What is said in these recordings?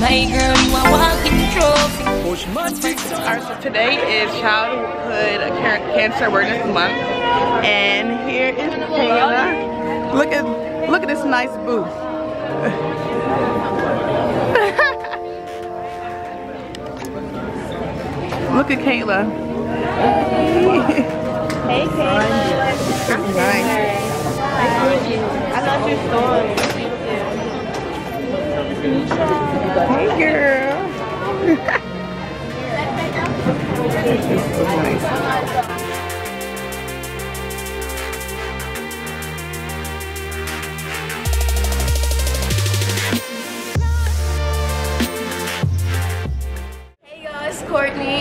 My girl, you a walking trophy. Alright, so today is Childhood Cancer Awareness Month, and here is Kayla. Look at this nice booth. Look at Kayla. Hey Kayla. Nice. I love your story. Hey girl. This is so nice.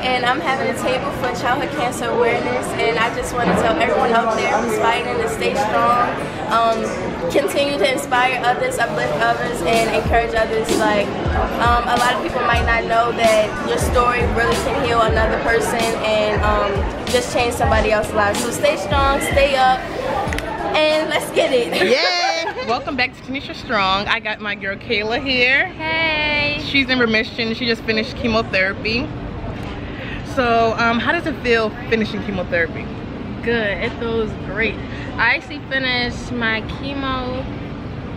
And I'm having a table for childhood cancer awareness, and I just want to tell everyone out there who's fighting to stay strong, continue to inspire others, uplift others, and encourage others. Like a lot of people might not know that your story really can heal another person and just change somebody else's life. So stay strong, stay up, and let's get it. Yeah. Welcome back to Tanisha Strong. I got my girl Kayla here. Hey. She's in remission. She just finished chemotherapy. So, how does it feel finishing chemotherapy? Good. It feels great. I actually finished my chemo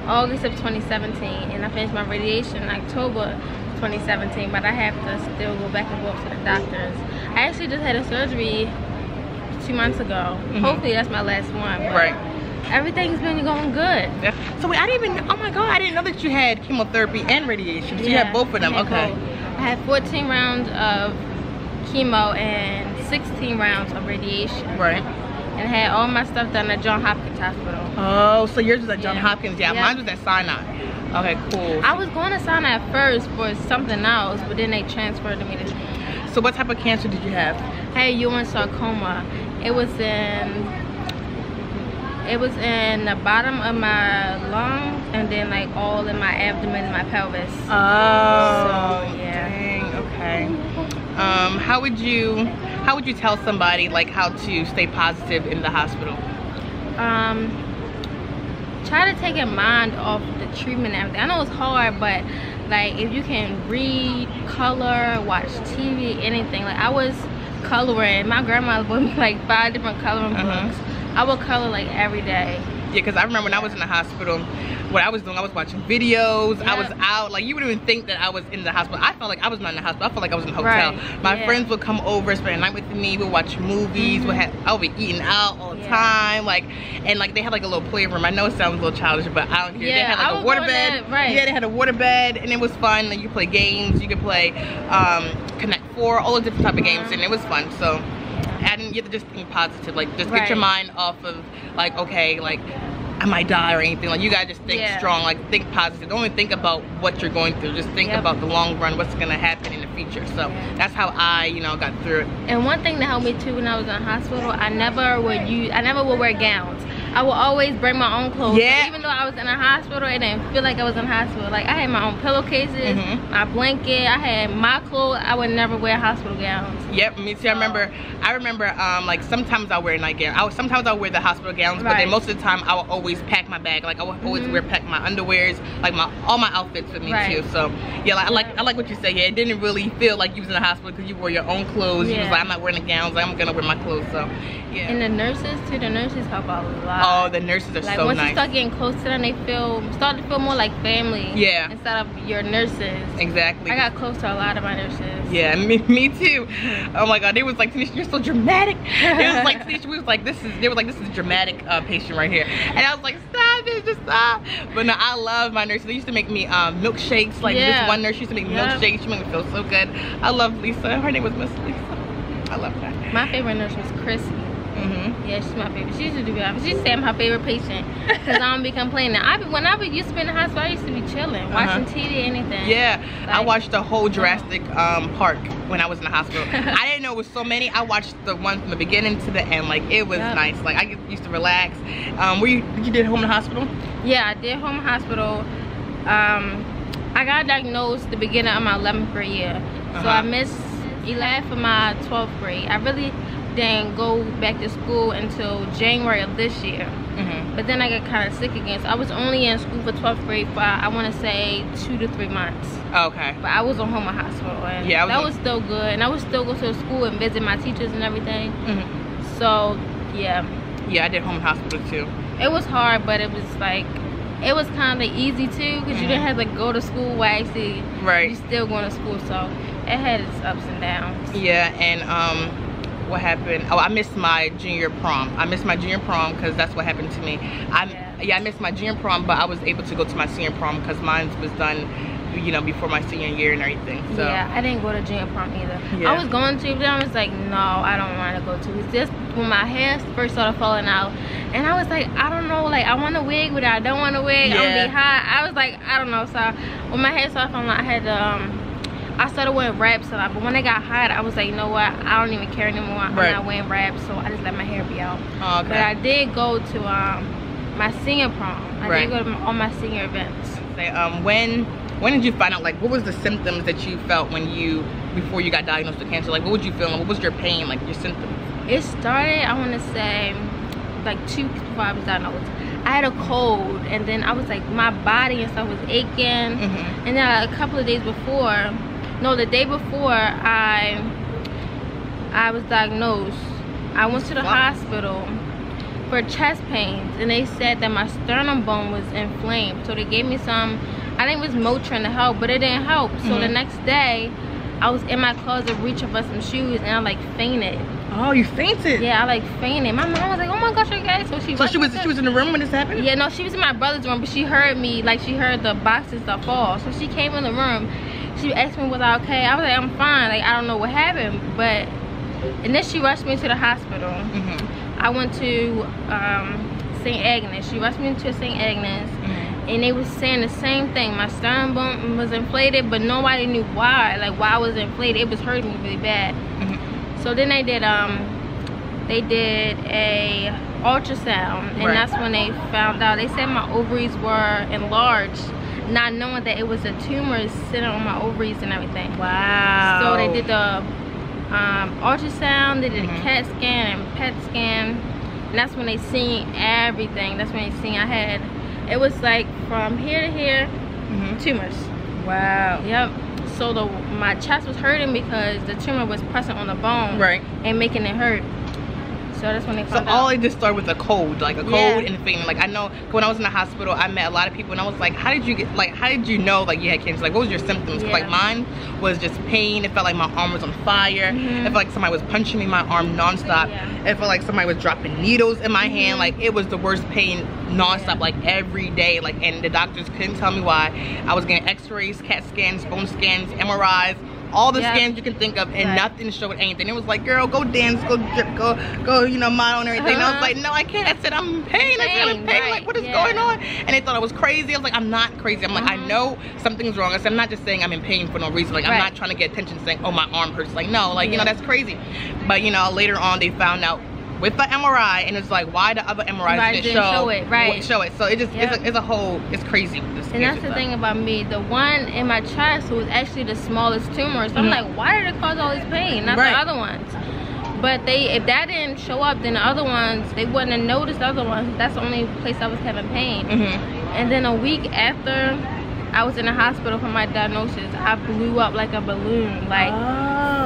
August of 2017, and I finished my radiation in October 2017, but I have to still go back and forth to the doctors. I actually just had a surgery 2 months ago. Hopefully that's my last one. Right. Everything's been going good. Yeah. So wait, I didn't even, oh my God, I didn't know that you had chemotherapy and radiation. So you had both of them, okay. I had 14 rounds of chemo and 16 rounds of radiation. Right. And I had all my stuff done at Johns Hopkins Hospital. Oh, so yours was at Johns Hopkins. Yeah, mine was at Sinai. Okay, cool. I was going to Sinai at first for something else, but then they transferred me to. So what type of cancer did you have? I had Ewing sarcoma. It was in the bottom of my lungs, and then like all in my abdomen and my pelvis. Oh, so, yeah. Dang, okay. How would you tell somebody like how to stay positive in the hospital? Try to take your mind off the treatment and everything. I know it's hard, but like if you can read, color, watch TV, anything. Like I was coloring. My grandma bought me like 5 different coloring books. I would color like every day. Yeah, because I remember when I was in the hospital, what I was doing, I was watching videos. I was out, like you wouldn't even think that I was in the hospital. I felt like I was not in the hospital. I felt like I was in the hotel. My friends would come over, spend the night with me. We'd watch movies. I would be eating out all the time. And they had like a little playroom. I know it sounds a little childish, but I don't care. They had like a water bed. Yeah, they had a water bed, and it was fun. Like you could play games. You could play Connect 4, all the different type of games, and it was fun. So. You have to just think positive, like just get your mind off of like, okay, like I might die or anything. Like you gotta just think strong, like think positive. Don't even think about what you're going through. Just think about the long run, what's gonna happen in the future. So that's how I, got through it. And one thing that helped me too when I was in the hospital, I never would wear gowns. I would always bring my own clothes. Yeah. So even though I was in a hospital, it didn't feel like I was in a hospital. Like I had my own pillowcases, my blanket, I had my clothes. I would never wear hospital gowns. Yep, me too. I remember like sometimes I'll wear a nightgown. Sometimes I'll wear the hospital gowns, but then most of the time I would always pack my bag. Like I would always pack my underwears, like all my outfits with me too. So yeah, like, I like what you say. Yeah, it didn't really feel like you was in the hospital because you wore your own clothes. You was like, I'm not wearing the gowns. I'm gonna wear my clothes. So yeah. And the nurses too. The nurses help out a lot. Oh, the nurses are like, so nice. Once you start getting close to them, they start to feel more like family. Yeah. Instead of your nurses. Exactly. I got close to a lot of my nurses. Yeah, me too. Oh my God, they was like, Tanisha, you're so dramatic. It was like, Tanisha, they were like, this is a dramatic patient right here. And I was like, stop it, just stop. But no, I love my nurses. They used to make me milkshakes. Like this one nurse used to make me milkshakes. She made me feel so good. I love Lisa. Her name was Miss Lisa. I love her. My favorite nurse was Chrissy. Yeah, she's my favorite. She used to do that. She used to say I'm her favorite patient because I don't be complaining. When I used to be in the hospital, I used to be chilling, watching TV, anything. Yeah, like, I watched the whole Jurassic Park when I was in the hospital. I didn't know it was so many. I watched the one from the beginning to the end. Like it was nice. Like I used to relax. You did home in the hospital? Yeah, I did home in hospital. I got diagnosed the beginning of my 11th grade year, so I missed 11 for my 12th grade. I really didn't go back to school until January of this year. But then I got kind of sick again, so I was only in school for 12th grade for, I want to say, 2 to 3 months. Okay. But I was on home hospital, and that was still good. And I would still go to school and visit my teachers and everything. So, yeah. Yeah, I did home hospital too. It was hard, but it was like, it was kind of easy too, because you didn't have to go to school while actually you still going to school. So it had its ups and downs. Yeah, and what happened? Oh, I missed my junior prom. I missed my junior prom because that's what happened to me. I missed my junior prom, but I was able to go to my senior prom because mine was done, you know, before my senior year and everything. So yeah, I didn't go to junior prom either. I was going to, but I was like, no, I don't want to go to. It's just when my hair first started falling out, and I was like, I don't know, like I want a wig, but I don't want a wig. I'm gonna be hot. I was like, I don't know. So when my hair started falling out, I had to I started wearing wraps a lot, but when I got hot, I was like, you know what? I don't even care anymore. I'm not wearing wraps, so I just let my hair be out. But I did go to my senior prom. I did go to all my senior events. When did you find out, like, what was the symptoms that you felt before you got diagnosed with cancer? Like, what would you feel? What was your pain, like your symptoms? It started, I want to say, like 2 weeks before I was diagnosed. I had a cold, and then I was like, my body and stuff was aching. And then a couple of days before, no, the day before I was diagnosed, I went to the hospital for chest pains, and they said that my sternum bone was inflamed. So they gave me some, I think it was Motrin to help, but it didn't help. So the next day, I was in my closet reaching for some shoes, and I like fainted. Oh, you fainted? Yeah, I like fainted. My mom was like, oh my gosh, you're okay. So she was in the room when this happened? Yeah, no, she was in my brother's room, but she heard me, like she heard the boxes stuff fall. So she came in the room. She asked me was I okay. I was like, I'm fine. Like, I don't know what happened, but and then she rushed me to the hospital. I went to St. Agnes. She rushed me to St. Agnes, and they was saying the same thing. My sternum bone was inflated, but nobody knew why. Like, why I was inflated. It was hurting me really bad. So then they did a ultrasound, and that's when they found out. They said my ovaries were enlarged, not knowing that it was a tumor sitting on my ovaries and everything. Wow. So they did the ultrasound, they did a CAT scan and PET scan, and that's when they seen everything. That's when they seen I had, it was like from here to here, tumors. Wow. Yep. So my chest was hurting because the tumor was pressing on the bone and making it hurt. So that's when they found out. So all it just started with a cold, like a cold and fainting. Like, I know when I was in the hospital, I met a lot of people, and I was like, how did you know, like, you had cancer? Like, what was your symptoms? Like, mine was just pain. It felt like my arm was on fire. It felt like somebody was punching me in my arm nonstop. It felt like somebody was dropping needles in my hand. Like, it was the worst pain nonstop, like every day. Like, and the doctors couldn't tell me why. I was getting x-rays, CAT scans, bone scans, MRIs, all the scans you can think of, and nothing showed anything. It was like, girl, go dance, go, you know, model and everything. And I was like, no, I can't. I said, I'm in pain. I said, I'm in pain. Like, what is going on? And they thought I was crazy. I was like, I'm not crazy. I'm like, I know something's wrong. I said, I'm not just saying I'm in pain for no reason. Like, I'm not trying to get attention saying, oh, my arm hurts. Like, no, like, you know, that's crazy. But, you know, later on, they found out with the MRI, and it's like, why the other MRIs didn't show it. So it just it's crazy. And that's the thing about me. The one in my chest was actually the smallest tumor. So I'm like, why did it cause all this pain? Not the other ones. But if that didn't show up, then the other ones, they wouldn't have noticed the other ones. That's the only place I was having pain. And then a week after I was in the hospital for my diagnosis, I blew up like a balloon. Like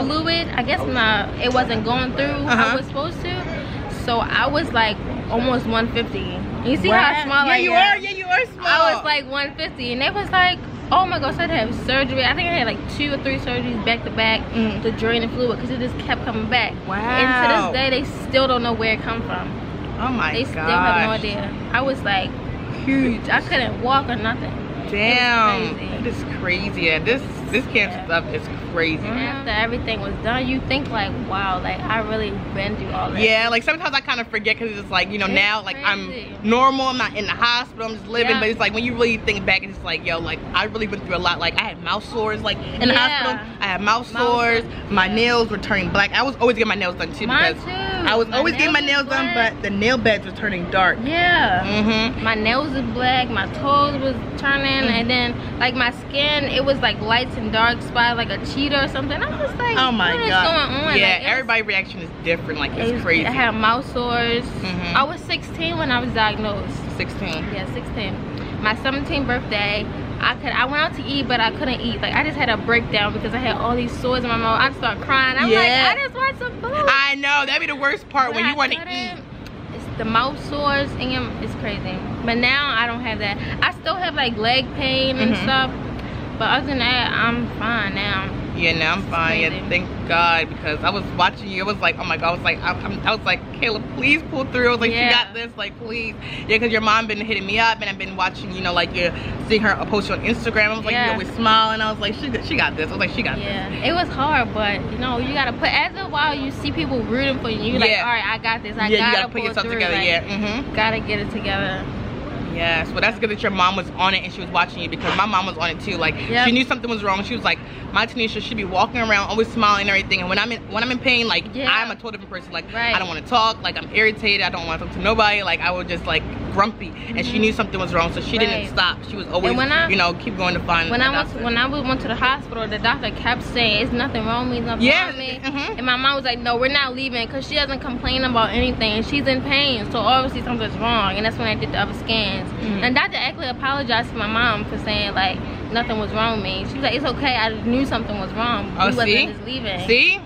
fluid, I guess it wasn't going through how it was supposed to. So I was like almost 150. You see how small I am? Yeah, you are small. I was like 150, and they was like, oh my gosh, I had to have surgery. I think I had like 2 or 3 surgeries back to back to drain the fluid, because it just kept coming back. Wow. And to this day, they still don't know where it come from. Oh my god. They still have no idea. I was like huge. I couldn't walk or nothing. Damn, that is crazy. Yeah, this cancer stuff is crazy. And after everything was done, you think like, wow, like I really been through all that. Yeah, like sometimes I kind of forget, because it's like, you know, now like I'm normal, I'm not in the hospital, I'm just living. But it's like when you really think back, it's like, yo, like I really went through a lot. Like I had mouth sores, like in the hospital. I had mouth sores. My nails were turning black. I was always getting my nails done too. Mine because too. I was always getting my nails done, but the nail beds were turning dark. Yeah. My nails was black, my toes was turning, and then like my skin, it was like lights and dark spots, like a cheetah or something. I was like, oh my what is God. going on? Yeah, like, everybody's reaction is different. Like it's crazy. I had mouth sores. I was 16 when I was diagnosed. 16. Yeah, 16. My 17th birthday, I went out to eat, but I couldn't eat. Like I just had a breakdown because I had all these sores in my mouth. I started crying. I'm like, I just want some food. I know, that'd be the worst part when you want to eat. It's the mouth sores and it's crazy. But now I don't have that. I still have like leg pain and stuff, but other than that, I'm fine now. Yeah, now I'm fine. Yeah, thank God, because I was watching you. It was like, oh my God, I was like, I was like, Kayla, please pull through. I was like, you got this, like, please. Yeah, because your mom been hitting me up, and I've been watching, you know, like you're seeing her post on Instagram. I was like, you always smile, and I was like, she got this. I was like, she got this. Yeah, it was hard, but you know, you gotta put, after a while, you see people rooting for you. You're like, all right, I got this. I gotta put yourself together. Like, gotta get it together. Yes, well that's good that your mom was on it and she was watching you, because my mom was on it too. Like she knew something was wrong. She was like, my Tanisha should be walking around always smiling and everything, and when I'm in pain, like I'm a total different person. Like I don't want to talk, like I'm irritated, I don't want to talk to nobody, like I was just like grumpy, and she knew something was wrong, so she didn't stop. She was always, you know, keep going to find when I went to the hospital, the doctor kept saying it's nothing wrong with me, nothing wrong with me. And my mom was like, no, we're not leaving, because she doesn't complain about anything and she's in pain, so obviously something's wrong. And that's when I did the other scans, and Dr. actually apologized to my mom for saying like nothing was wrong with me. She was like, it's okay, I knew something was wrong. Oh, we wasn't just leaving. See?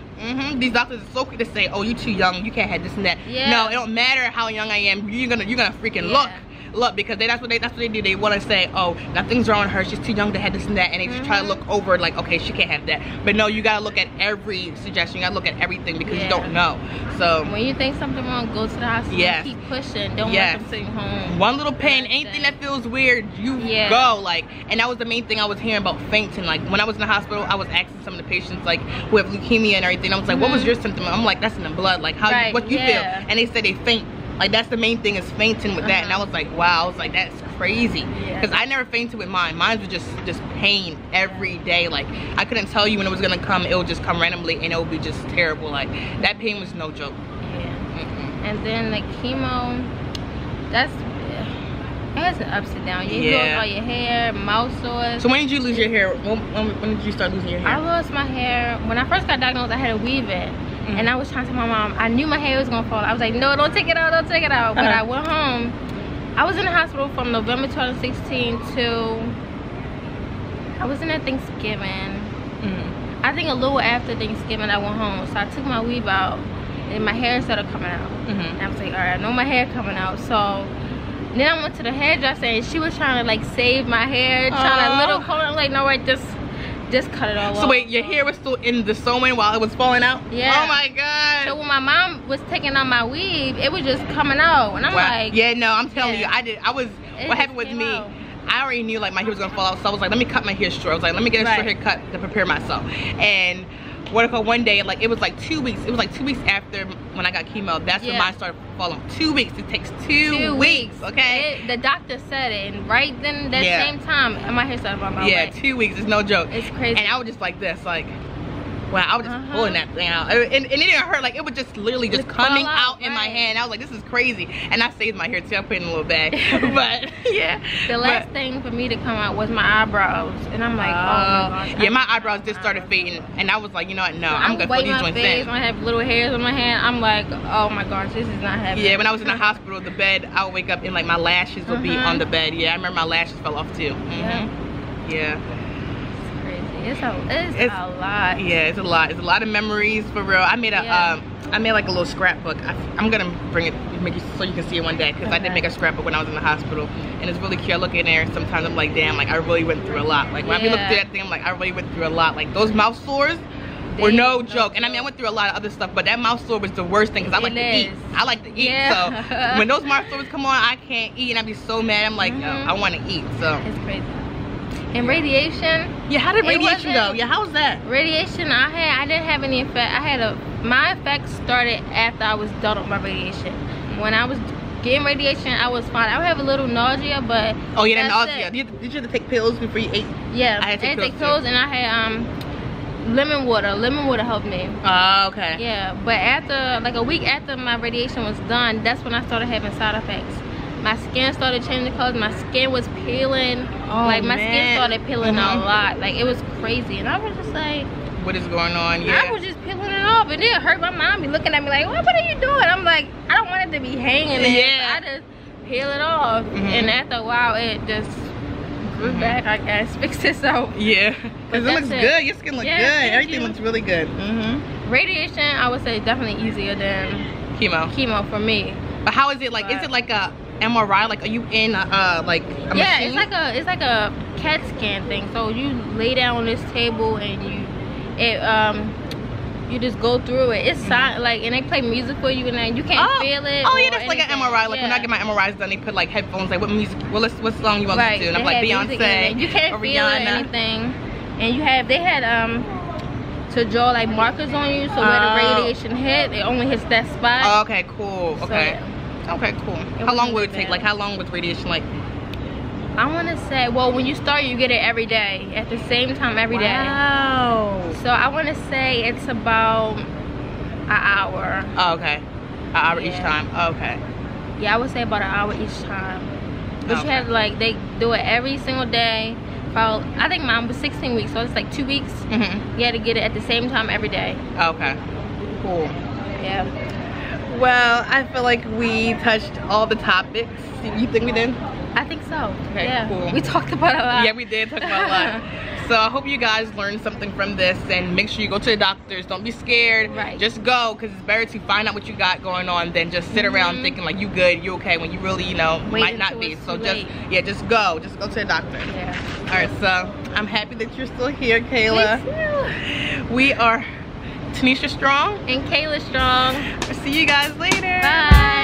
These doctors are so quick to say, oh, you too young, you can't have this and that. No, it don't matter how young I am, you're gonna freaking look, because that's what they do. They want to say, oh, nothing's wrong with her, she's too young to have this and that, and they just try to look over like, okay, she can't have that. But no, you gotta look at every suggestion, you gotta look at everything, because you don't know. So when you think something wrong, go to the hospital and keep pushing. Don't let them send you home. One little pain, anything that feels weird, you go. Like, and that was the main thing I was hearing about fainting. Like when I was in the hospital, I was asking some of the patients like who have leukemia and everything, I was like, what was your symptom? I'm like, that's in the blood, like how what you feel? And they said they faint. Like that's the main thing, is fainting with that. And I was like, wow, I was like, that's crazy, because I never fainted with mine. Mine was just pain every day. Like I couldn't tell you when it was gonna come. It would just come randomly and it would be just terrible. Like that pain was no joke. And then the chemo, that's an ups and downs. You lose all your hair, mouth sores. So when did you lose your hair? When did you start losing your hair? I lost my hair when I first got diagnosed. I had to weave it. And I was trying to tell my mom, I knew my hair was gonna fall. I was like, no, don't take it out, don't take it out. But I went home. I was in the hospital from November 2016 to, I was in at Thanksgiving. I think a little after Thanksgiving I went home. So I took my weave out and my hair started coming out. And I was like, all right, I know my hair coming out. So then I went to the hairdresser and she was trying to like save my hair, trying to little color. I'm like, no, right, just cut it all off. So wait, your hair was still in the sewing while it was falling out? Yeah. Oh my God. So when my mom was taking out my weave, it was just coming out. And I'm like, yeah, no, I'm telling you, what happened with me, I already knew like my hair was gonna fall out, so I was like, let me cut my hair short. I was like, let me get a short haircut to prepare myself. And one day, like it was like 2 weeks. It was like 2 weeks after when I got chemo. That's when mine started falling. 2 weeks. It takes two weeks. Okay. The doctor said it, and right then that same time, my hair started falling out. Yeah, 2 weeks. It's no joke. It's crazy. And I was just like this, like. Wow, I was just pulling that thing out, and it didn't hurt. Like it was just literally just coming out in my hand. I was like, this is crazy. And I saved my hair too. I put it in a little bag. But yeah, the last thing for me to come out was my eyebrows, and I'm like, oh my gosh. Yeah, my eyebrows just started fading, and I was like, you know what? No, I'm gonna put these joints in. I have little hairs on my hand. I'm like, oh my gosh, this is not happening. Yeah, when I was in the hospital, the bed, I would wake up and like my lashes would be on the bed. Yeah, I remember my lashes fell off too. Yeah. It's a lot. Yeah, it's a lot. It's a lot of memories for real. I made I made like a little scrapbook. I'm gonna bring it, make it so you can see it one day, because I did make a scrapbook when I was in the hospital, and it's really cute. I look in there and sometimes I'm like, damn, like I really went through a lot. Like when I look through that thing, I'm like, I really went through a lot. Like those mouth sores were no joke. And I mean, I went through a lot of other stuff, but that mouth sore was the worst thing, because I like to eat. I like to eat. So when those mouth sores come on, I can't eat, and I'd be so mad. I'm like, no, I want to eat. So it's crazy. And radiation. Yeah, how did radiation go? Yeah, how was that? Radiation, I didn't have any effect. My effects started after I was done with my radiation. When I was getting radiation, I was fine. I would have a little nausea, but that nausea. Did you have to take pills before you ate? Yeah, I had to take pills, and I had lemon water. Lemon water helped me. Oh, okay. Yeah, but after, like a week after my radiation was done, that's when I started having side effects. My skin started changing colors. My skin was peeling. Oh, like my man. skin started peeling a lot. Like it was crazy, and I was just like, what is going on? Yeah. I was just peeling it off, and it hurt. My mom be looking at me like, what are you doing? I'm like, I don't want it to be hanging there. Yeah. So I just peel it off, and after a while, it just grew back. I guess fixed itself. Yeah, because it looks good. Your skin looks good. Everything looks really good. Radiation, I would say, definitely easier than chemo for me. But how is it like? Is it like a MRI? Like, are you in like a machine? It's like a CAT scan thing. So you lay down on this table and you just go through it. It's like, and they play music for you, and then you can't feel it. Oh yeah, that's like an MRI. Like when I get my MRIs done, they put like headphones. Like what music? What song you want to listen to? And I'm like Beyonce. You can't or feel Rihanna. anything. And they had to draw like markers on you, so where the radiation hit, it only hits that spot. Oh, okay, cool. Okay. So, okay, cool. How long would it take? Like how long was radiation like? I want to say, well, when you start, you get it every day at the same time every day. Wow. So I want to say it's about an hour. Oh, okay. An hour each time. Oh, okay. Yeah, I would say about an hour each time. But you have like, they do it every single day. About, I think mine was 16 weeks, so it's like 2 weeks. You had to get it at the same time every day. Okay. Cool. Yeah. Well, I feel like we touched all the topics. You think we did? I think so. Okay, yeah. cool. We talked about a lot. Yeah, we did talk about a lot. So I hope you guys learned something from this, and make sure you go to the doctors. Don't be scared. Right. Just go, because it's better to find out what you got going on than just sit around thinking like you good, you okay, when you really, you know, might not be. So just go to the doctor. Yeah. All right, so I'm happy that you're still here, Kayla. Me too. We are Tanisha Strong and Kayla Strong. I'll see you guys later. Bye.